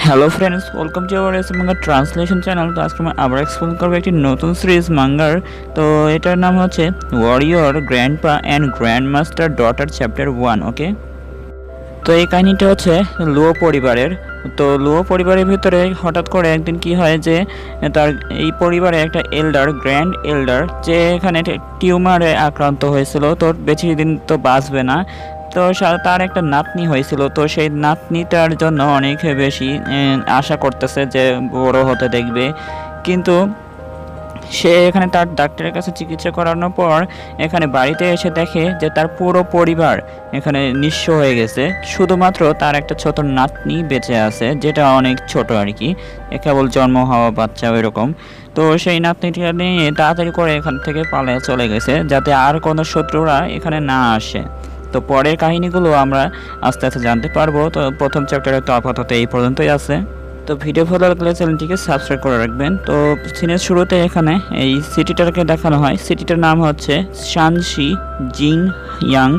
Hello friends, welcome to our SA manga translation channel. তো আজকে আমরা আবার এক্সপ্লেন করবো একটি নতুন সিরিজ মাঙ্গার। তো এটার নাম হচ্ছে warrior grandpa and grand master daughter chapter 1। Okay, তো এই কাহিনীটা হচ্ছে লুও পরিবারের। তো লুও পরিবারের ভিতরে হঠাৎ করে একদিন কি হয় যে তার এই পরিবারে একটা গ্র্যান্ড এল্ডার যে এখানে টিউমারে আক্রান্ত হয়েছিল, তো বেশি দিন তো বাঁচবে না। তো তার একটা নাতনি হয়েছিল, তো সেই নাতনিটার জন্য অনেক বেশি আশা করতেছে যে বড় হতে দেখবে। কিন্তু সে এখানে তার ডাক্তারের কাছে চিকিৎসা করানোর পর এখানে বাড়িতে এসে দেখে যে তার পুরো পরিবার এখানে নিঃস্ব হয়ে গেছে, শুধুমাত্র তার একটা ছোট নাতনি বেঁচে আছে, যেটা অনেক ছোট আর কি, কেবল জন্ম হওয়া বাচ্চা এরকম। তো সেই নাতনিটা নিয়ে তাড়াতাড়ি করে এখান থেকে পালিয়ে চলে গেছে, যাতে আর কোনো শত্রুরা এখানে না আসে। তো পরের কাহিনীগুলো আমরা আস্তে আস্তে জানতে পারবো। তো প্রথম চ্যাপ্টারে তো আপাতত এই পর্যন্তই আছে। তো ভিডিও ভালো লাগলে চ্যানেলটিকে সাবস্ক্রাইব করে রাখবেন। তো সিনের শুরুতে এখানে এই সিটিটাকে দেখানো হয়। সিটিটার নাম হচ্ছে শানশি জিং ইয়াং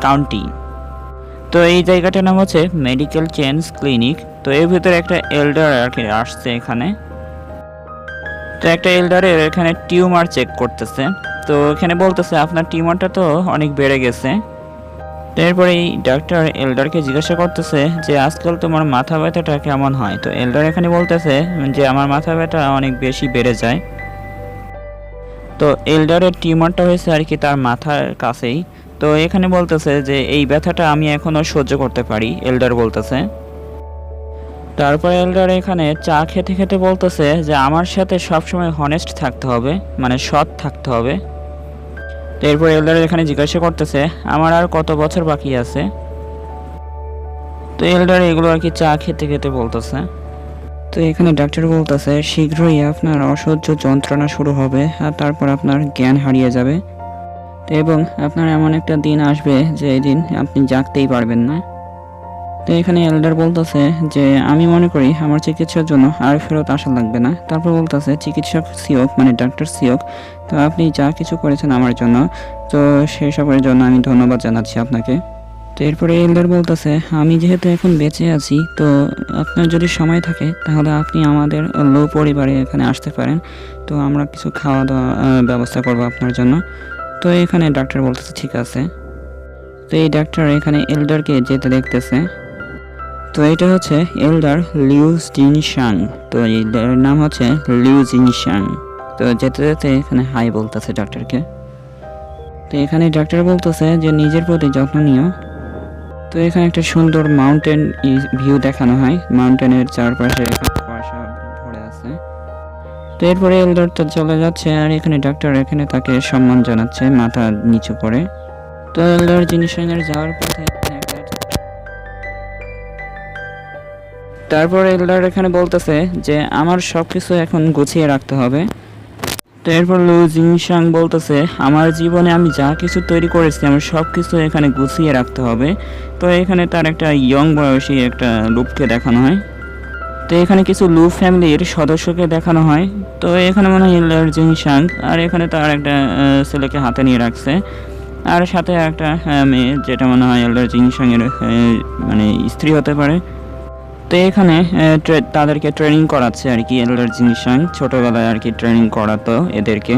কাউন্টি। তো এই জায়গাটার নাম হচ্ছে মেডিকেল চেঞ্জ ক্লিনিক। তো এর ভিতরে একটা এল্ডার আর কি আসছে এখানে। তো একটা এল্ডারের এখানে টিউমার চেক করতেছে। তো এখানে বলতেছে আপনার টিউমারটা তো অনেক বেড়ে গেছে। এরপরে এই ডাক্তার এল্ডারকে জিজ্ঞাসা করতেছে যে আজকাল তোমার মাথা ব্যথাটা কেমন হয়। তো এল্ডার এখানে বলতেছে যে আমার মাথা ব্যথা অনেক বেশি বেড়ে যায়। তো এল্ডারের টিউমারটা হয়েছে আর কি তার মাথার কাছেই। তো এখানে বলতেছে যে এই ব্যথাটা আমি এখনো সহ্য করতে পারি, এল্ডার বলতেছে। তারপরে এল্ডার এখানে চা খেতে খেতে বলতেছে যে আমার সাথে সবসময় হনেস্ট থাকতে হবে, মানে সৎ থাকতে হবে। তো এরপর এল্ডার এখানে জিজ্ঞাসা করতেছে আমার আর কত বছর বাকি আছে। তো এল্ডার এগুলো আর কি চা খেতে খেতে বলতেছে। তো এখানে ডাক্তার বলতেছে শীঘ্রই আপনার অসহ্য যন্ত্রণা শুরু হবে, আর তারপর আপনার জ্ঞান হারিয়ে যাবে, এবং আপনার এমন একটা দিন আসবে যে এই দিন আপনি জাগতেই পারবেন না। তো এখানে এল্ডার বলতেছে যে আমি মনে করি আমার চিকিৎসার জন্য আর ফেরত আসা লাগবে না। তারপর বলতেছে চিকিৎসক সিওক, মানে ডাক্তার সিওক, তো আপনি যা কিছু করেছেন আমার জন্য, তো সেই সবের জন্য আমি ধন্যবাদ জানাচ্ছি আপনাকে। তো এরপরে এল্ডার বলতেছে আমি যেহেতু এখন বেঁচে আছি, তো আপনার যদি সময় থাকে তাহলে আপনি আমাদের লো পরিবারে এখানে আসতে পারেন। তো আমরা কিছু খাওয়া দাওয়া ব্যবস্থা করবো আপনার জন্য। তো এখানে ডাক্তার বলতেছে ঠিক আছে। তো এই ডাক্তার এখানে এল্ডারকে যেতে দেখতেছে। তো এটা হচ্ছে এল্ডার লিউ জিনশাং। তো এল্ডারের নাম হচ্ছে লিউ জিনশাং। তো যেতে যেতে এখানে হাই বলতেছে ডাক্তারকে। তো এখানে ডাক্তার বলতেছে যে নিজের প্রতি যত্ন নিও। তো এখানে একটা সুন্দর মাউন্টেন ভিউ দেখানো হয়, মাউন্টেনের চারপাশে কুয়াশা ভরে আছে। তো এরপরে এল্ডার তো চলে যাচ্ছে, আর এখানে ডাক্তার এখানে তাকে সম্মান জানাচ্ছে মাথা নিচু করে। তো এল্ডার জিনশাংয়ের যাওয়ার পথে তারপর এল্ডার এখানে বলতেছে যে আমার সব কিছু এখন গুছিয়ে রাখতে হবে। তো এরপর লু জিনশাং বলতেছে আমার জীবনে আমি যা কিছু তৈরি করেছি আমার সব কিছু এখানে গুছিয়ে রাখতে হবে। তো এখানে তার একটা ইয়ং বয়সী একটা লুপকে দেখানো হয়। তো এখানে কিছু লু ফ্যামিলির সদস্যকে দেখানো হয়। তো এখানে মনে হয় এল্ডার জিনশাং, আর এখানে তার একটা ছেলেকে হাতে নিয়ে রাখছে, আর সাথে একটা মেয়ে, যেটা মনে হয় এল্ডার জিনশাংয়ের মানে স্ত্রী হতে পারে। তো এখানে তাদেরকে ট্রেনিং করাচ্ছে আর কি এল্ডার জিনশাং, ছোটোবেলায় আর কি ট্রেনিং করাতো এদেরকে।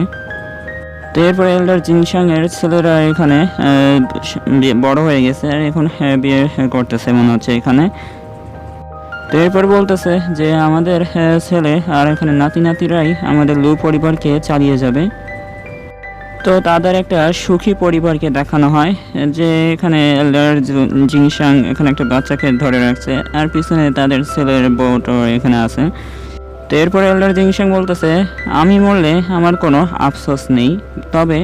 তো এরপর এল্ডার জিনশাং এর ছেলেরা এখানে বড় হয়ে গেছে, আর এখন বিয়ে করতেছে মনে হচ্ছে এখানে। তো এরপর বলতেছে যে আমাদের ছেলে আর এখানে নাতি নাতিরাই আমাদের লু পরিবারকে চালিয়ে যাবে। তো তাদের একটা সুখী পরিবারকে দেখানো হয়, যে এখানে এল্ডার জিনশাং এখানে একটা বাচ্চাকে ধরে রাখছে, আর পিছনে তাদের ছেলের বউটা এখানে আছে। তো এরপরে এল্ডার জিনশাং বলতেছে আমি মরলে আমার কোনো আফসোস নেই, তবে।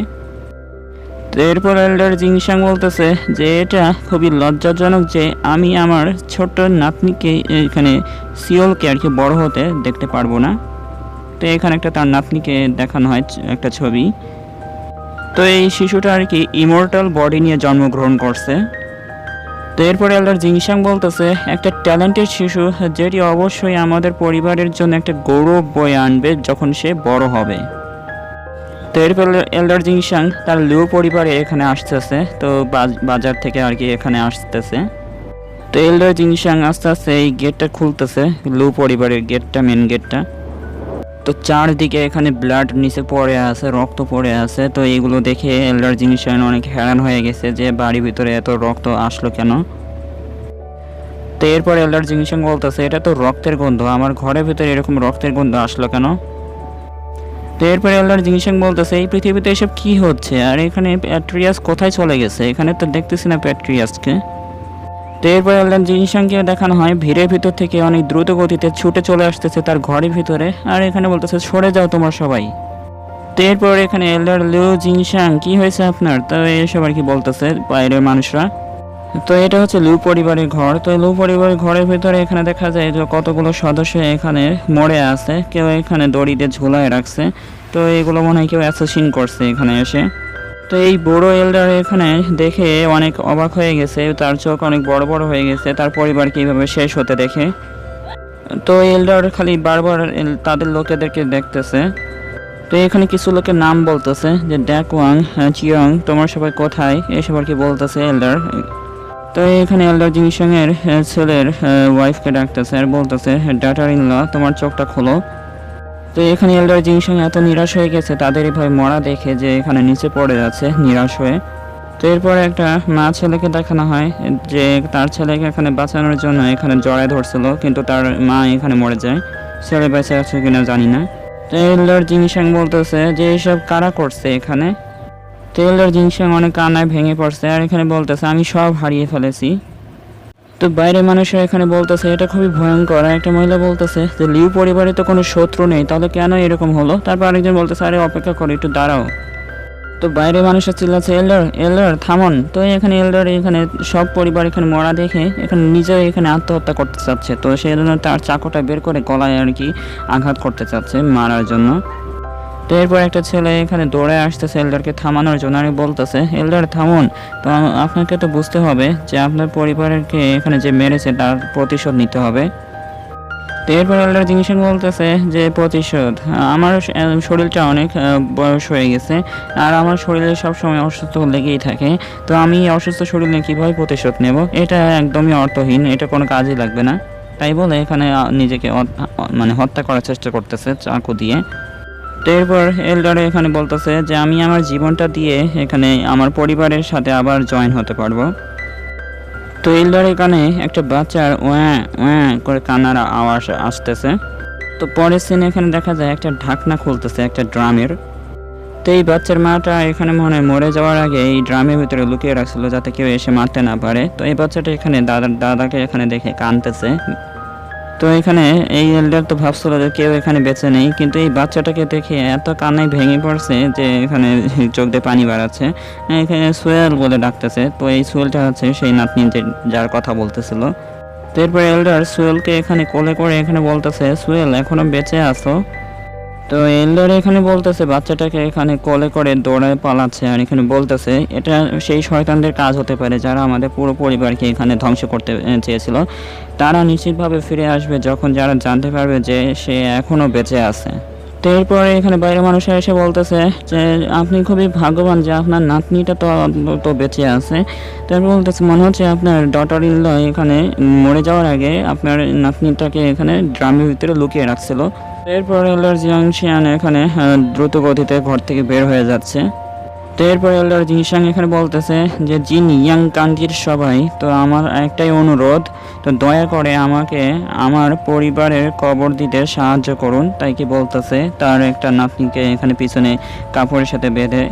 তো এরপর এল্ডার জিনশাং বলতেছে যে এটা খুবই লজ্জাজনক যে আমি আমার ছোট্ট নাতনিকে এখানে সিওলকে আর কি বড় হতে দেখতে পারবো না। তো এখানে একটা তার নাতনিকে দেখানো হয় একটা ছবি। তো এই শিশুটা আর কি ইমর্টাল বডি নিয়ে জন্মগ্রহণ করছে। তো এরপরে এল্ডার জিনশাং বলতেছে একটা ট্যালেন্টেড শিশু, যেটি অবশ্যই আমাদের পরিবারের জন্য একটা গৌরব বয়ে আনবে যখন সে বড় হবে। তো এরপর এল্ডার জিনশাং তার লিউ পরিবারে এখানে আসতেছে, তো বাজার থেকে আর কি এখানে আসতেছে। তো এল্ডার জিনসাং আস্তে আস্তে এই গেটটা খুলতেছে, লু পরিবারের গেটটা, মেন গেটটা। তো চারদিকে এখানে ব্লাড নিচে পড়ে আছে, রক্ত পড়ে আছে। তো এইগুলো দেখে এল্ডার জিনসাং অনেক হেরান হয়ে গেছে যে বাড়ির ভিতরে এত রক্ত আসলো কেন। তো এরপর এল্ডার জিনসাং বলতেছে এটা তো রক্তের গন্ধ, আমার ঘরের ভিতরে এরকম রক্তের গন্ধ আসলো কেন। তো এরপরে এল্ডার জিনসাং বলতেছে এই পৃথিবীতে এসব কি হচ্ছে, আর এখানে প্যাট্রিয়াস কোথায় চলে গেছে, এখানে তো দেখতেছি না প্যাট্রিয়াসকে। তো এরপর এল্ডার জিনসাংকে দেখানো হয় ভিড়ের ভিতর থেকে অনেক দ্রুত গতিতে ছুটে চলে আসতেছে তার ঘরের ভিতরে, আর এখানে বলতেছে সরে যাও তোমরা সবাই। তো এরপর এখানে এল্ডার লিউ জিনসাং কি হয়েছে আপনার, তো এসব আর কি বলতেছে বাইরের মানুষরা। তো এটা হচ্ছে লু পরিবারের ঘর। তো লু পরিবারের ঘরের ভিতরে এখানে দেখা যায় যে কতগুলো সদস্য এখানে মরে আছে, কেউ এখানে দড়িতে ঝুলায় রাখছে। তো এগুলো মনে হয় কেউ অ্যাসাসিন করছে এখানে এসে। তো এই বড় এল্ডার এখানে দেখে অনেক অবাক হয়ে গেছে, তার চোখ অনেক বড় বড় হয়ে গেছে তার পরিবার কিভাবে শেষ হতে দেখে। তো এল্ডার খালি বারবার তাদের লোকেদেরকে দেখতেছে। তো এখানে কিছু লোকের নাম বলতেছে যে ড্যাকওয়াং, চিয়ং, তোমার সবাই কোথায়, এসব আর কি বলতেছে এল্ডার। তো এখানে এল্ডার জিনসাং এর ছেলের ওয়াইফকে ডাকতেছে আর বলতেছে ডটার ইন ল, তোমার চোখটা খোলো। তো এখানে এল্ডার জিনসাং এত নিরাশ হয়ে গেছে তাদের এভাবে মরা দেখে যে এখানে নিচে পড়ে যাচ্ছে নিরাশ হয়ে। তো এরপরে একটা মা ছেলেকে দেখানো হয় যে তার ছেলেকে এখানে বাঁচানোর জন্য এখানে জড়ায় ধরছিল, কিন্তু তার মা এখানে মরে যায়। ছেলে বেঁচে আছে কিনা জানি না। তো এল্ডার জিনসাং বলতেছে যে এসব কারা করছে এখানে। তো এল্ডার জিনসাং অনেক কান্নায় ভেঙে পড়ছে আর এখানে বলতেছে আমি সব হারিয়ে ফেলেছি। তো বাইরের মানুষরা এখানে বলতেছে এটা খুবই ভয়ঙ্কর। একটা মহিলা বলতেছে যে লিউ পরিবারে তো কোনো শত্রু নেই, তাহলে কেন এরকম হলো। তারপর আরেকজন বলতেছে আরে অপেক্ষা করো, একটু দাঁড়াও। তো বাইরের মানুষরা চিল্লাচ্ছে এল্ডার এল্ডার থামুন। তো এখানে এল্ডার এখানে সব পরিবার এখানে মরা দেখে এখানে নিজে এখানে আত্মহত্যা করতে চাচ্ছে। তো সেই জন্য তার চাকুটা বের করে গলায় আর কি আঘাত করতে চাচ্ছে মারার জন্য। তো এরপর একটা ছেলে এখানে দৌড়ে আসতেছে এল্ডারকে থামানোর জন্য, আর বলতেছে এল্ডার থামুন। তো আপনাকে তো বুঝতে হবে যে আপনার পরিবারকে এখানে যে মেরেছে তার প্রতিশোধ নিতে হবে। তো এরপর এল্ডার জিনসাং বলতেছে যে প্রতিশোধ, আমার শরীরটা অনেক বয়স হয়ে গেছে আর আমার শরীরে সবসময় অসুস্থ লেগেই থাকে। তো আমি অসুস্থ শরীর নিয়ে কীভাবে প্রতিশোধ নেব, এটা একদমই অর্থহীন, এটা কোনো কাজই লাগবে না। তাই বলে এখানে নিজেকে মানে হত্যা করার চেষ্টা করতেছে চাকু দিয়ে। তো এরপর এল্ডার এখানে বলতেছে যে আমি আমার জীবনটা দিয়ে এখানে আমার পরিবারের সাথে আবার জয়েন হতে পারবো। তো এল্ডার এখানে একটা বাচ্চার ওয়া ওয়া করে কান্নার আওয়াজ আসতেছে। তো পরের সিনে এখানে দেখা যায় একটা ঢাকনা খুলতেছে একটা ড্রামের। তো এই বাচ্চার মাটা এখানে মনে হয় মরে যাওয়ার আগে এই ড্রামের ভিতরে লুকিয়ে রাখছিল যাতে কেউ এসে মারতে না পারে। তো এই বাচ্চাটা এখানে দাদাকে এখানে দেখে কাঁদতেছে। তো এখানে এই এল্ডার তো ভাবছিল যে কেউ এখানে বেঁচে নেই, কিন্তু এই বাচ্চাটাকে দেখে এত কান্নায় ভেঙে পড়ছে যে এখানে চোখ দিয়ে পানি বাড়াচ্ছে। এখানে সোয়েল বলে ডাকতেছে। তো এই সোয়েলটা হচ্ছে সেই নাতনি যার কথা বলতেছিল। তো এরপর এল্ডার সোয়েলকে এখানে কোলে করে এখানে বলতেছে সোয়েল এখনো বেঁচে আছো। তো এল্ডার এখানে বলতেছে বাচ্চাটাকে এখানে কোলে করে দৌড়ায় পালাচ্ছে আর এখানে বলতেছে এটা সেই শয়তানদের কাজ হতে পারে যারা আমাদের পুরো পরিবারকে এখানে ধ্বংস করতে চেয়েছিল। তারা নিশ্চিতভাবে ফিরে আসবে যখন যারা জানতে পারবে যে সে এখনও বেঁচে আছে। তো এরপরে এখানে বাইরের মানুষরা এসে বলতেছে যে আপনি খুবই ভাগ্যবান যে আপনার নাতনিটা তো বেঁচে আছে। তারপর বলতেছে মনে হচ্ছে আপনার ডটার ইন ল এখানে মরে যাওয়ার আগে আপনার নাতনিটাকে এখানে ড্রামের ভিতরে লুকিয়ে রাখছিল। এরপর এল্ডার জিয়াংশিয়ান এখানে দ্রুত গতিতে ঘর থেকে বের হয়ে যাচ্ছে। তো এরপর এল্ডার জিনসাং এখানে বলতেছে যে জিন ইয়াং কান্ট্রির সবাই, তো আমার একটাই অনুরোধ, তো দয়া করে আমাকে আমার পরিবারের কবর দিতে সাহায্য করুন। তাই কি বলতেছে তার একটা নাতনিকে এখানে পিছনে কাপড়ের সাথে বেঁধে।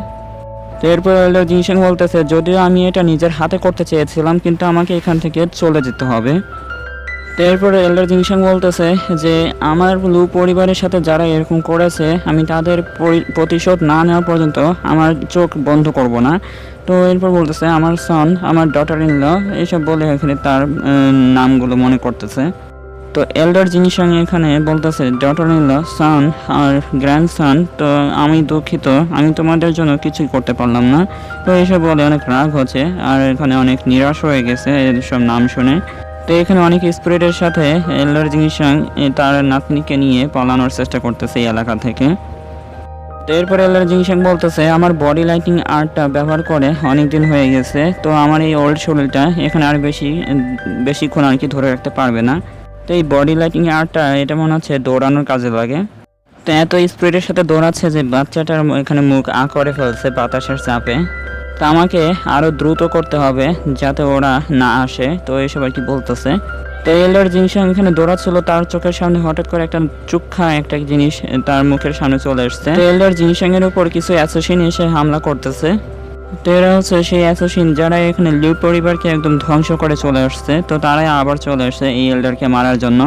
তো এরপর এল্ডার জিনসাং বলতেছে যদিও আমি এটা নিজের হাতে করতে চেয়েছিলাম কিন্তু আমাকে এখান থেকে চলে যেতে হবে। তো এরপরে এল্ডার জিনসাং বলতেছে যে আমার লু পরিবারের সাথে যারা এরকম করেছে আমি তাদের প্রতিশোধ না নেওয়া পর্যন্ত আমার চোখ বন্ধ করব না। তো এরপর বলতেছে আমার সন, আমার ডটার ইন ল, এইসব বলে এখানে তার নামগুলো মনে করতেছে। তো এল্ডার জিনসাং এখানে বলতেছে ডটার ইন ল, সন আর গ্র্যান্ডসন, তো আমি দুঃখিত, আমি তোমাদের জন্য কিছুই করতে পারলাম না। তো এইসব বলে অনেক রাগ হচ্ছে আর এখানে অনেক নিরাশ হয়ে গেছে এসব নাম শুনে। তো এখানে অনেক স্পিরিটের সাথে এল্ডার জিনসাং তার নাতনিকে নিয়ে পালানোর চেষ্টা করতেছে এই এলাকা থেকে। তো এরপরে এলডার জিংশাং বলতেছে আমার বডি লাইটিং আর্টটা ব্যবহার করে অনেক দিন হয়ে গেছে, তো আমার এই ওল্ড শরীরটা এখানে আর বেশিক্ষণ আর কি ধরে রাখতে পারবে না। তো এই বডি লাইটিং আর্টটা এটা মনে হচ্ছে দৌড়ানোর কাজে লাগে। তো এত স্পিডের সাথে দৌড়াচ্ছে যে বাচ্চাটার এখানে মুখ করে ফেলছে বাতাসের চাপে। তো আমাকে আরও দ্রুত করতে হবে যাতে ওরা না আসে। তো এসব আর কি বলতেছে। তো এলডার জিংশাং এখানে দৌড়াচ্ছিল, তার চোখের সামনে হঠাৎ করে একটা চুক্ষা একটা জিনিস তার মুখের সামনে চলে আসছে। তো এলডার জিংশাং এর উপর কিছু অ্যাসোসিন এসে হামলা করতেছে। তো এরা হচ্ছে সেই অ্যাসোসিন যারা এখানে লিউ পরিবারকে একদম ধ্বংস করে চলে আসছে। তো তারাই আবার চলে আসছে এই এলডারকে মারার জন্য।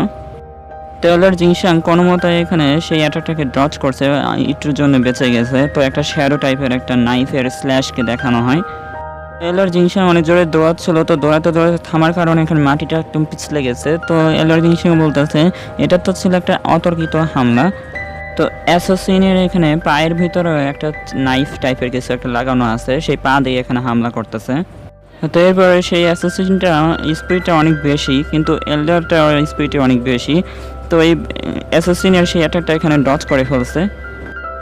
তো এলডার জিংশাং কোনো মতো এখানে সেই অ্যাটাকটাকে ডজ করছে, একটুর জন্য বেঁচে গেছে। তো একটা শ্যাডো টাইপের একটা নাইফের স্ল্যাশকে দেখানো হয়। এলডার জিংশাং অনেক জোরে দৌড়াচ্ছিল, তো দৌড়াতে থামার কারণে এখানে মাটিটা একদম পিছলে গেছে। তো এলডার জিংশাং বলতেছে এটা তো ছিল একটা অতর্কিত হামলা। তো অ্যাসোসিনের এখানে পায়ের ভিতরে একটা নাইফ টাইপের কিছু একটা লাগানো আছে, সেই পা দিয়ে এখানে হামলা করতেছে। তো এরপরে সেই অ্যাসোসিনটা স্পিডটা অনেক বেশি, কিন্তু এলডারটা স্পিডটা অনেক বেশি। তো এই অ্যাসোসিনের সেই অ্যাটাকটা এখানে ডজ করে ফেলছে।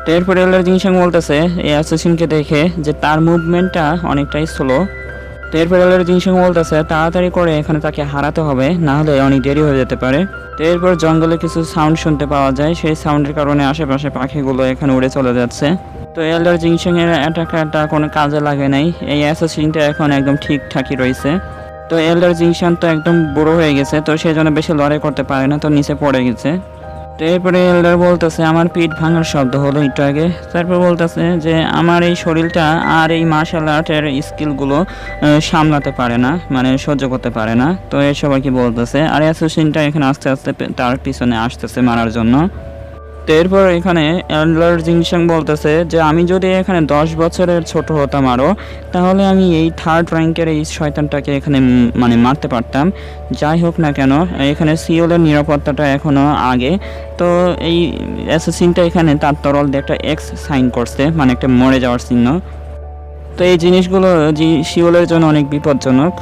তো এরপরে এলডার জিংশাং বলতেছে এই অ্যাসোসিনকে দেখে যে তার মুভমেন্টটা অনেকটাই স্লো। তো এরপরে এলডার জিংশাং বলতেছে তাড়াতাড়ি করে এখানে তাকে হারাতে হবে, না হলে অনেক দেরি হয়ে যেতে পারে। তো এরপর জঙ্গলে কিছু সাউন্ড শুনতে পাওয়া যায়, সেই সাউন্ডের কারণে আশেপাশে পাখিগুলো এখানে উড়ে চলে যাচ্ছে। তো এলডার জিংশাং এর অ্যাটাকটা কোনো কাজে লাগে নাই, এই অ্যাসোসিনটা এখন একদম ঠিকঠাকই রয়েছে। তো এলডার জিংশাং তো একদম বুড়ো হয়ে গেছে, তো সেই জন্য বেশি লড়াই করতে পারে না, তো নিচে পড়ে গেছে। তো এরপরে এলডার বলতেছে আমার পিঠ ভাঙার শব্দ হলো একটু আগে। তারপর বলতেছে যে আমার এই শরীরটা আর এই মার্শাল আর্টের স্কিলগুলো সামলাতে পারে না, মানে সহ্য করতে পারে না। তো এসব আর কি বলতেছে। আর অ্যাসোসিনটা এখানে আস্তে আস্তে তার পিছনে আসতেছে মারার জন্য। তো এরপর এখানে এলডার জিংশাং বলতেছে যে আমি যদি এখানে 10 বছরের ছোট হতাম আরও, তাহলে আমি এই 3rd র্যাঙ্কের এই শয়তানটাকে এখানে মানে মারতে পারতাম। যাই হোক না কেন এখানে সিওলের নিরাপত্তাটা এখনও আগে। তো এই অ্যাসোসিনটা এখানে তার তরল দিয়ে একটা এক্স সাইন করছে, মানে একটা মরে যাওয়ার চিহ্ন। তো এই জিনিসগুলো সিওলের জন্য অনেক বিপজ্জনক।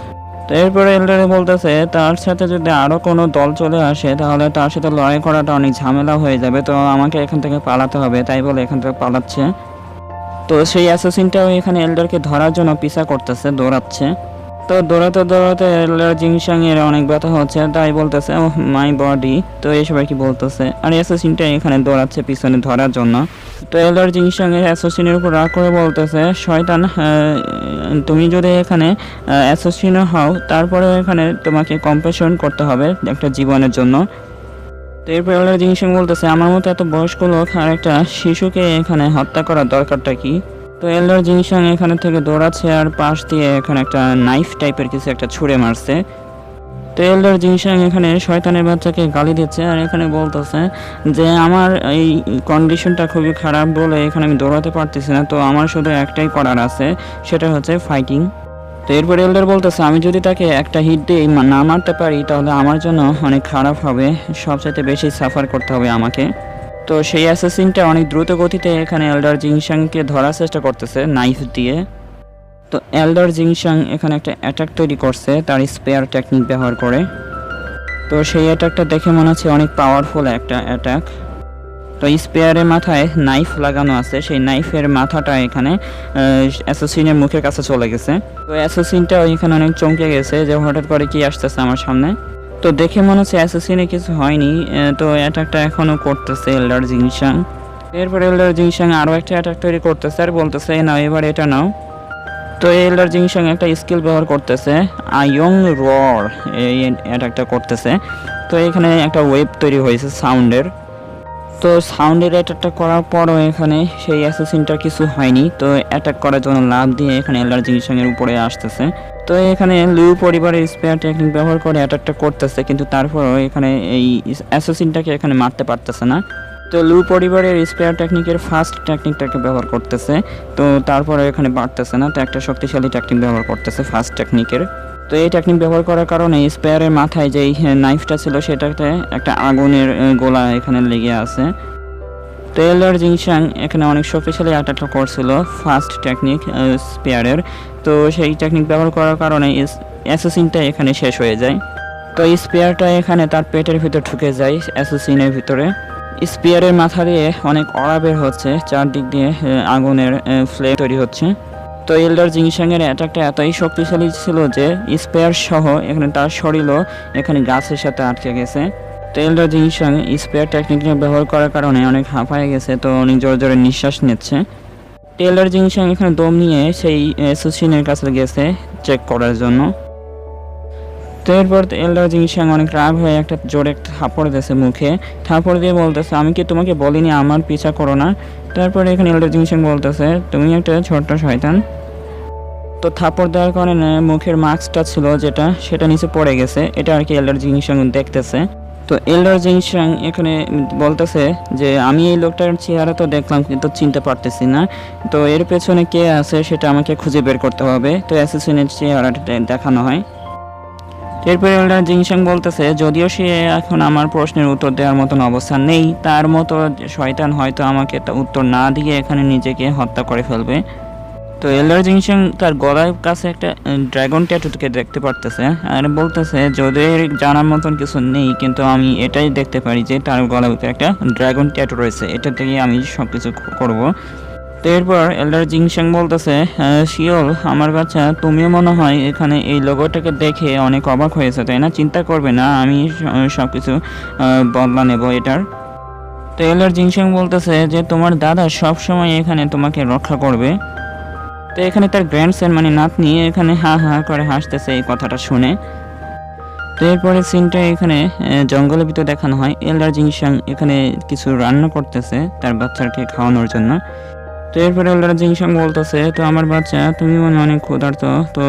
তো এরপরে এলডারে বলতেছে তার সাথে যদি আরও কোনো দল চলে আসে তাহলে তার সাথে লড়াই করাটা অনেক ঝামেলা হয়ে যাবে, তো আমাকে এখান থেকে পালাতে হবে। তাই বলে এখান থেকে পালাচ্ছে। তো সেই অ্যাসোসিনটাও এখানে এলডারকে ধরার জন্য পিছা করতেছে, দৌড়াচ্ছে। তো দৌড়াতে দৌড়াতে এলডার জিংশাং এর অনেক ব্যথা হচ্ছে, তাই বলতেছে ও মাই বডি। তো এইসব আর কি বলতেছে। আর অ্যাসোসিনটা এখানে দৌড়াচ্ছে পিছনে ধরার জন্য। তো এলডার জিংশাং এর অ্যাসোসিনের উপর রাগ করে বলতেছে শয়তান, তুমি যদি এখানে অ্যাসোসিনও হও তারপরেও এখানে তোমাকে কম্পেশন করতে হবে একটা জীবনের জন্য। তো এরপর এলডার জিংশাং বলতেছে আমার মতো এত বয়স্ক লোক আর একটা শিশুকে এখানে হত্যা করার দরকারটা কি। তো এলডার জিংশাং এখানে থেকে দৌড়াচ্ছে আর পাশ দিয়ে এখানে একটা নাইফ টাইপের কিছু একটা ছুঁড়ে মারছে। তো এলডার জিংশাং এখানে শয়তানের বাচ্চাকে গালি দিচ্ছে আর এখানে বলতেছে যে আমার এই কন্ডিশনটা খুবই খারাপ বলে এখানে আমি দৌড়াতে পারতেছি না, তো আমার শুধু একটাই করার আছে, সেটা হচ্ছে ফাইটিং। তো এরপর এলডার বলতেছে আমি যদি তাকে একটা হিট দিয়ে না মারতে পারি তাহলে আমার জন্য অনেক খারাপ হবে, সবচাইতে বেশি সাফার করতে হবে আমাকে। তো সেই অ্যাসেসিনটা অনেক দ্রুত গতিতে এখানে এলডার জিংশাংকে ধরার চেষ্টা করতেছে নাইফ দিয়ে। তো এলডার জিংশাং এখানে একটা অ্যাটাক তৈরি করছে তার স্পেয়ার টেকনিক ব্যবহার করে। তো সেই অ্যাটাকটা দেখে মনে হচ্ছে অনেক পাওয়ারফুল একটা অ্যাটাক। তো স্পেয়ারের মাথায় নাইফ লাগানো আছে, সেই নাইফের মাথাটা এখানে অ্যাসোসিনের মুখের কাছে চলে গেছে। তো অ্যাসোসিনটা এখানে অনেক চমকে গেছে যে হঠাৎ করে কি আসতেছে আমার সামনে। তো দেখে মনে হচ্ছে অ্যাসোসিনে কিছু হয়নি, তো অ্যাটাকটা এখনও করতেছে এলডার জিংশাং। এরপর এলডার জিংশাং আরও একটা অ্যাটাক তৈরি করতেছে আর বলতেছে নাও এবার এটা নাও। তো এলডার জিংশাং একটা স্কিল ব্যবহার করতেছে আয়ং রর, এই অ্যাটাকটা করতেছে। তো এখানে একটা ওয়েব তৈরি হয়েছে সাউন্ডের। তো সাউন্ডের অ্যাটাকটা করার পরও এখানে সেই অ্যাসোসিনটার কিছু হয়নি, তো অ্যাটাক করার জন্য লাভ দিয়ে এখানে এলডার জিংশাং এর উপরে আসতেছে। তো এখানে লিউ পরিবারের স্পেয়ার টেকনিক ব্যবহার করে অ্যাটাকটা করতেছে, কিন্তু তারপরও এখানে এই অ্যাসোসিনটাকে এখানে মারতে পারতেছে না। তো লিউ পরিবারের স্পেয়ার টেকনিকের ফার্স্ট টেকনিকটাকে ব্যবহার করতেছে, তো তারপরে এখানে পারতেছে না, তো একটা শক্তিশালী টেকনিক ব্যবহার করতেছে ফার্স্ট টেকনিকের। তো এই টেকনিক ব্যবহার করার কারণে স্পেয়ারের মাথায় যেই নাইফটা ছিল সেটাতে একটা আগুনের গোলা এখানে লেগে আছে। তো এলডার জিংশাং এখানে অনেক শক্তিশালী অ্যাটাকটা করছিল ফার্স্ট টেকনিক স্পেয়ারের। তো সেই টেকনিক ব্যবহার করার কারণে অ্যাসোসিনটা এখানে শেষ হয়ে যায়। তো স্পেয়ারটা এখানে তার পেটের ভিতর ঢুকে যায় অ্যাসোসিনের ভিতরে। স্পিয়ারের মাথা দিয়ে অনেক অরা বের হচ্ছে, চারদিক দিয়ে আগুনের ফ্লেম তৈরি হচ্ছে। তো এল্ডার জিংসাংয়ের অ্যাটাকটা এতই শক্তিশালী ছিল যে স্পেয়ার সহ এখানে তার শরীরও এখানে গাছের সাথে আটকে গেছে। তো এল্ডার জিংসাং স্পেয়ার টেকনিকটা ব্যবহার করার কারণে অনেক হাঁপায়ে গেছে, তো অনেক জোরে জোরে নিঃশ্বাস নিচ্ছে। এল্ডার জিংসাং এখানে দম নিয়ে সেই অ্যাসাসিনের কাছে গেছে চেক করার জন্য। তো এরপর এল্ডার জিংসাং অনেক রাগ হয়ে একটা জোরে একটা থাপড় দিয়েছে মুখে, থাপড় দিয়ে বলতেছে আমি কি তোমাকে বলিনি আমার পিছা করো না। তারপরে এখানে এল্ডার জিংসাং বলতেছে তুমি একটা ছোট্ট শয়তান। তো থাপড় দেওয়ার কারণে মুখের মাস্কটা ছিল যেটা সেটা নিচে পড়ে গেছে, এটা আর কি এল্ডার জিংসাং দেখতেছে। তো এল্ডার জিংসাং এখানে বলতেছে যে আমি এই লোকটার চেহারা তো দেখলাম কিন্তু চিনতে পারতেছি না, তো এর পেছনে কে আছে সেটা আমাকে খুঁজে বের করতে হবে। তো অ্যাসাসিনের চেহারাটা দেখানো হয়। এরপরে এল্ডার জিংসাং বলতেছে যদিও সে এখন আমার প্রশ্নের উত্তর দেওয়ার মতন অবস্থা নেই, তার মতো শয়তান হয়তো আমাকে তা উত্তর না দিয়ে এখানে নিজেকে হত্যা করে ফেলবে। তো এল্ডার জিংসাং তার গলার কাছে একটা ড্রাগন ট্যাটুকে দেখতে পারতেছে আর বলতেছে যদিও জানার মতন কিছু নেই কিন্তু আমি এটাই দেখতে পারি যে তার গলার উপরে একটা ড্রাগন ট্যাটু রয়েছে, এটা থেকে আমি সব কিছু করবো। তো এরপর এল্ডার জিংসাং বলতেছে শিওল আমার বাচ্চা তুমিও মনে হয় এখানে এই লোগোটাকে দেখে অনেক অবাক হয়েছে তাই না, চিন্তা করবে না আমি সব কিছু বদলা নেব এটার। তো এল্ডার জিংসাং বলতেছে যে তোমার দাদা সব সময় এখানে তোমাকে রক্ষা করবে। তো এখানে তার গ্র্যান্ডসন মানে নাতনি এখানে হা হা করে হাসতেছে এই কথাটা শুনে। তো এরপরে সিনটা এখানে জঙ্গলের ভিতরে দেখানো হয়, এল্ডার জিংসাং এখানে কিছু রান্না করতেছে তার বাচ্চাকে খাওয়ানোর জন্য। তো এরপরে এল্ডার জিংসাং বলতেছে তো আমার বাচ্চা তুমি মনে অনেক ক্ষুধার্ত, তো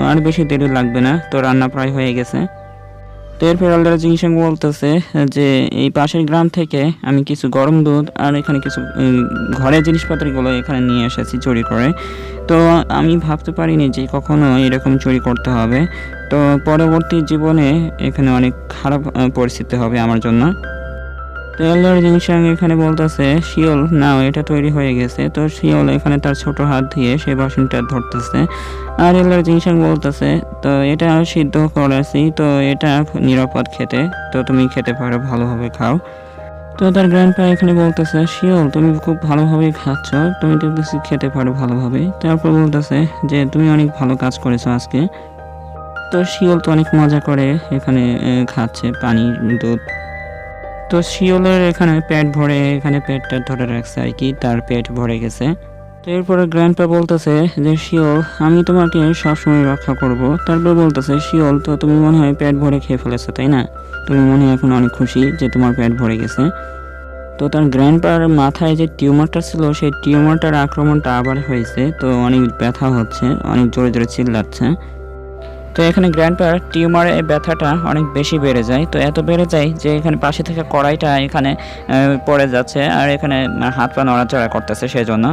আর বেশি দেরি লাগবে না, তো রান্না প্রায় হয়ে গেছে। তো এরপর এল্ডার জিংসাং বলতেছে যে এই পাশের গ্রাম থেকে আমি কিছু গরম দুধ আর এখানে কিছু ঘরের জিনিসপত্রগুলো এখানে নিয়ে এসেছি চুরি করে, তো আমি ভাবতে পারিনি যে কখনো এরকম চুরি করতে হবে, তো পরবর্তী জীবনে এখানে অনেক খারাপ পরিস্থিতি হবে আমার জন্য। তো এল্ডার জিংসাং এখানে বলতেছে শিওল নাও এটা তৈরি হয়ে গেছে। তো শিওল এখানে তার ছোট হাত দিয়ে সেই বাসনটা ধরতেছে আর এল্ডার জিংসাং বলতেছে তো এটা সিদ্ধ করেছি, তো এটা নিরাপদ খেতে, তো তুমি খেতে পারো ভালোভাবে খাও। তো তার গ্র্যান্ডপা এখানে বলতেছে শিওল তুমি খুব ভালোভাবে খাচ্ছ, তুমি দেখতেছি খেতে পারো ভালোভাবে। তারপর বলতেছে যে তুমি অনেক ভালো কাজ করেছো আজকে। তো শিওল তো অনেক মজা করে এখানে খাচ্ছে পানি দুধ। তো শিওলের এখানে পেট ভরে এখানে পেটটা ধরে রাখছে আর কি, তার পেট ভরে গেছে। তো এরপরে গ্র্যান্ডপা বলতেছে যে শিওল আমি তোমাকে সবসময় রক্ষা করব। তারপর বলতেছে শিওল তো তুমি মনে হয় পেট ভরে খেয়ে ফেলেছো তাই না, তুমি মনে হয় এখন অনেক খুশি যে তোমার পেট ভরে গেছে। তো তার গ্র্যান্ডপার মাথায় যে টিউমারটা ছিল সেই টিউমারটার আক্রমণটা আবার হয়েছে, তো অনেক ব্যথা হচ্ছে, অনেক জোরে জোরে চিল্লাচ্ছে। তো এখানে গ্র্যান্ডপার টিউমারের ব্যথাটা অনেক বেশি বেড়ে যায়, তো এত বেড়ে যায় যে এখানে পাশে থেকে কড়াইটা এখানে পড়ে যাচ্ছে আর এখানে হাত পা নড়াচড়া করতেছে সেজন্য।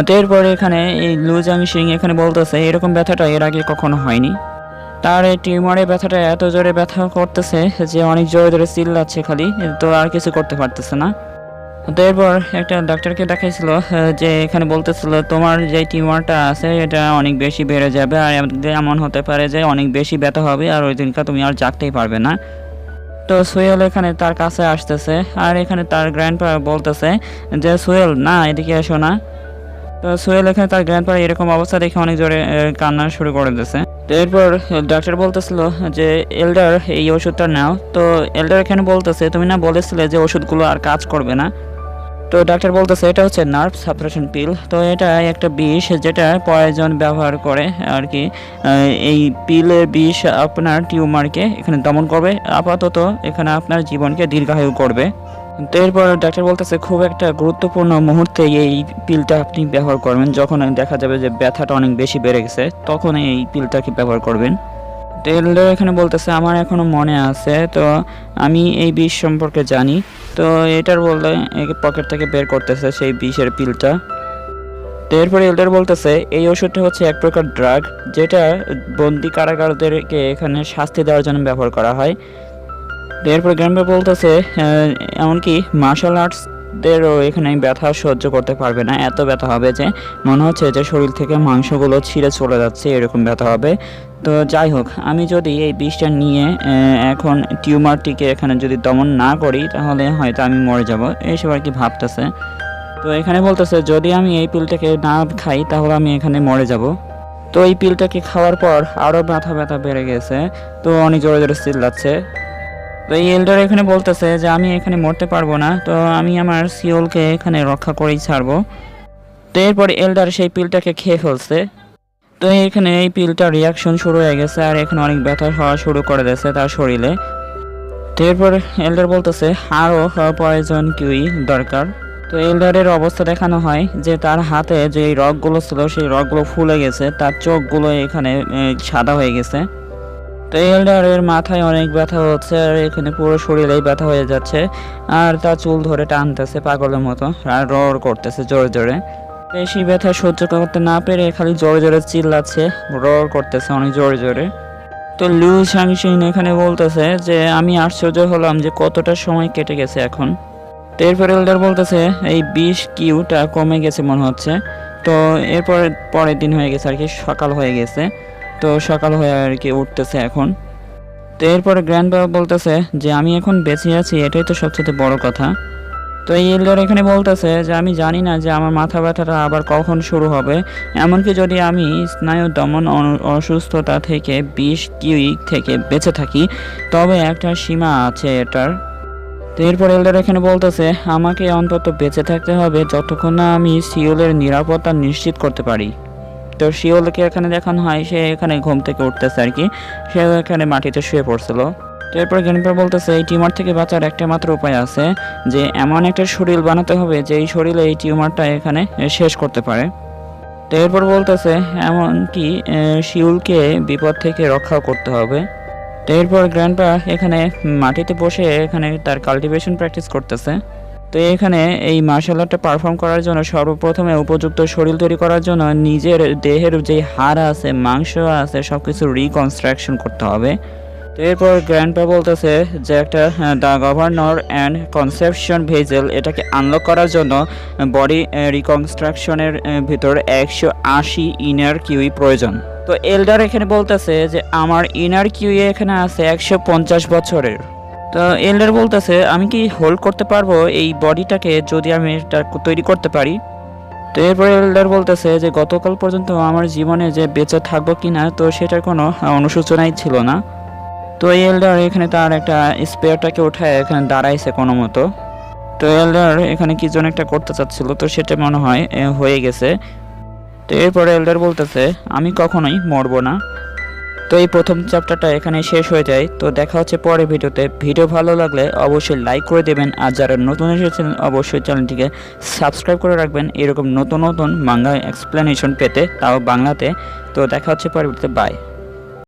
তো এরপরে এখানে এই লু জাংশিং এখানে বলতেছে এরকম ব্যথাটা এর আগে কখনো হয়নি, তার এই টিউমারের ব্যথাটা এত জোরে ব্যথা করতেছে যে অনেক জোরে জোরে চিল্লাচ্ছে খালি, তো আর কিছু করতে পারতেছে না। তো এরপর একটা ডাক্তারকে দেখাইছিল যে এখানে বলতেছিল তোমার যে টিউমারটা আছে এটা অনেক বেশি বেড়ে যাবে আর এমন হতে পারে যে অনেক বেশি ব্যথা হবে আর ওই দিনটা তুমি আর জাগতেই পারবে না। তো সোহেল এখানে তার কাছে আসতেছে আর এখানে তার গ্র্যান্ডপা বলতেছে যে সোহেল না এদিকে এসো না। তো সোহেল এখানে তার গ্র্যান্ডপা এরকম অবস্থা দেখে অনেক জোরে কান্না শুরু করে দিয়েছে। তো এরপর ডাক্তার বলতেছিল যে এল্ডার এই ওষুধটা নাও। তো এল্ডার এখানে বলতেছে তুমি না বলেছিলে যে ওষুধগুলো আর কাজ করবে না। তো ডাক্তার বলতেছে এটা হচ্ছে নার্ভ সাপ্রেশন পিল, তো এটা একটা বিষ যেটা পয়জন ব্যবহার করে আর কি, এই পিলের বিষ আপনার টিউমারকে এখানে দমন করবে, আপাতত এখানে আপনার জীবনকে দীর্ঘায়ু করবে। তো এরপর ডাক্তার বলতেছে খুব একটা গুরুত্বপূর্ণ মুহূর্তে এই পিলটা আপনি ব্যবহার করবেন, যখন দেখা যাবে যে ব্যথাটা অনেক বেশি বেড়ে গেছে তখন এই পিলটাকে ব্যবহার করবেন। টেলডার এখানে বলতেছে আমার এখনো মনে আছে, তো আমি এই বিষ সম্পর্কে জানি। তো এটার বললে পকেট থেকে বের করতেছে সেই বিষের পিলটা। তো এরপরে এল্ডার বলতেছে এই ওষুধটা হচ্ছে এক প্রকার ড্রাগ যেটা বন্দি কারাগারদেরকে এখানে শাস্তি দেওয়ার জন্য ব্যবহার করা হয়। এরপর গ্র্যান্ডপা বলতেছে এমনকি মার্শাল আর্টস তাদেরও এখানে ব্যথা সহ্য করতে পারবে না, এত ব্যথা হবে যে মনে হচ্ছে যে শরীর থেকে মাংসগুলো ছিঁড়ে চলে যাচ্ছে, এরকম ব্যথা হবে। তো যাই হোক, আমি যদি এই বিষটা নিয়ে এখন টিউমারটিকে এখানে যদি দমন না করি তাহলে হয়তো আমি মরে যাব, এইসব আর কি ভাবতেছে। তো এখানে বলতেছে যদি আমি এই পিলটাকে না খাই তাহলে আমি এখানে মরে যাব। তো এই পিলটাকে খাওয়ার পর আরও ব্যথা বেড়ে গেছে, তো অনেক জোরে জোরে চিল্লাচ্ছে। তো এই এল্ডার এখানে বলতেছে যে আমি এখানে মরতে পারবো না, তো আমি আমার সিওলকে এখানে রক্ষা করেই ছাড়বো। তো এরপর এল্ডার সেই পিলটাকে খেয়ে ফেলছে। তো এখানে এই পিলটার রিয়াকশন শুরু হয়ে গেছে আর এখানে অনেক ব্যথা হওয়া শুরু করে দিয়েছে তার শরীরে। তো এরপর এল্ডার বলতেছে আরও পয়জন কিউই দরকার। তো এল্ডারের অবস্থা দেখানো হয় যে তার হাতে যে রগগুলো ছিল সেই রগগুলো ফুলে গেছে, তার চোখগুলো এখানে সাদা হয়ে গেছে। তো এল্ডারের মাথায় অনেক ব্যথা হচ্ছে আর এখানে পুরো শরীরেই ব্যথা হয়ে যাচ্ছে, আর তার চুল ধরে টানতেছে পাগলের মতো আর রড় করতেছে জোরে জোরে। বেশি ব্যথা সহ্য করতে না পেরে খালি জোরে জোরে চিল্লাচ্ছে, রড় করতেছে অনেক জোরে জোরে। তো লিউ শাংশিন এখানে বলতেছে যে আমি আশ্চর্য হলাম যে কতটা সময় কেটে গেছে এখন। তো এরপর এল্ডার বলতেছে এই 20 কিউটা কমে গেছে মনে হচ্ছে। তো এরপর পরের দিন হয়ে গেছে আর কি, সকাল হয়ে গেছে। তো সকাল হয়ে আর কি উঠতেছে এখন। তো এরপরে গ্র্যান্ডপা বলতেছে যে আমি এখন বেঁচে আছি, এটাই তো সবচেয়ে বড় কথা। তো এই এল্ডার এখানে বলতেছে যে আমি জানি না যে আমার মাথা ব্যথাটা আবার কখন শুরু হবে, এমনকি যদি আমি স্নায়ু দমন অসুস্থতা থেকে 20 কিউই থেকে বেঁচে থাকি তবে একটা সীমা আছে এটার। তো এরপর এল্ডার এখানে বলতেছে আমাকে অন্তত বেঁচে থাকতে হবে যতক্ষণ না আমি সিওলের নিরাপত্তা নিশ্চিত করতে পারি। তো শিওলকে এখানে দেখানো হয় সে এখানে ঘুম থেকে উঠতেছে আর কি, সে এখানে মাটিতে শুয়ে পড়ছিল। তো এরপর গ্র্যান্ডপা বলতেছে এই টিউমার থেকে বাঁচার একটা মাত্র উপায় আছে, যে এমন একটা শরীর বানাতে হবে যে এই শরীরে এই টিউমারটা এখানে শেষ করতে পারে। তো এরপর বলতেছে এমনকি শিউলকে বিপদ থেকে রক্ষাও করতে হবে। তো এরপর গ্র্যান্ডপা এখানে মাটিতে বসে এখানে তার কাল্টিভেশন প্র্যাকটিস করতেছে। তো এখানে এই মার্শাল আর্টটা পারফর্ম করার জন্য সর্বপ্রথমে উপযুক্ত শরীর তৈরি করার জন্য নিজের দেহের যে হাড় আছে মাংস আছে সব কিছু রিকনস্ট্রাকশন করতে হবে। তো এরপর গ্র্যান্ডপা বলতেছে যে একটা the governor and conception bezel এটাকে আনলক করার জন্য বডি রিকনস্ট্রাকশনের ভিতর 180 ইনার কিউই প্রয়োজন। তো এল্ডার এখানে বলতেছে যে আমার ইনার কিউই এখানে আছে 150 বছরের। তো এল্ডার বলতেছে আমি কি হোল্ড করতে পারবো এই বডিটাকে যদি আমি এটা তৈরি করতে পারি। তো এরপরে এল্ডার বলতেছে যে গতকাল পর্যন্ত আমার জীবনে যে বেঁচে থাকবো কিনা তো সেটার কোনো অনুসূচনাই ছিল না। তো এল্ডার এখানে তার একটা স্পেয়ারটাকে উঠায় এখানে দাঁড়াইছে কোনো মতো। তো এল্ডার এখানে কি যেন একটা করতে চাচ্ছিল, তো সেটা মনে হয় হয়ে গেছে। তো এরপরে এল্ডার বলতেছে আমি কখনোই মরবো না। তো এই প্রথম চ্যাপ্টারটা এখানে শেষ হয়ে যায়। তো দেখা হচ্ছে পরের ভিডিওতে। ভিডিও ভালো লাগলে অবশ্যই লাইক করে দেবেন, আর যারা নতুন এসেছেন অবশ্যই চ্যানেলটিকে সাবস্ক্রাইব করে রাখবেন এরকম নতুন নতুন মাঙ্গা এক্সপ্লেনেশন পেতে, তাও বাংলাতে। তো দেখা হচ্ছে পরের ভিডিওতে। বাই।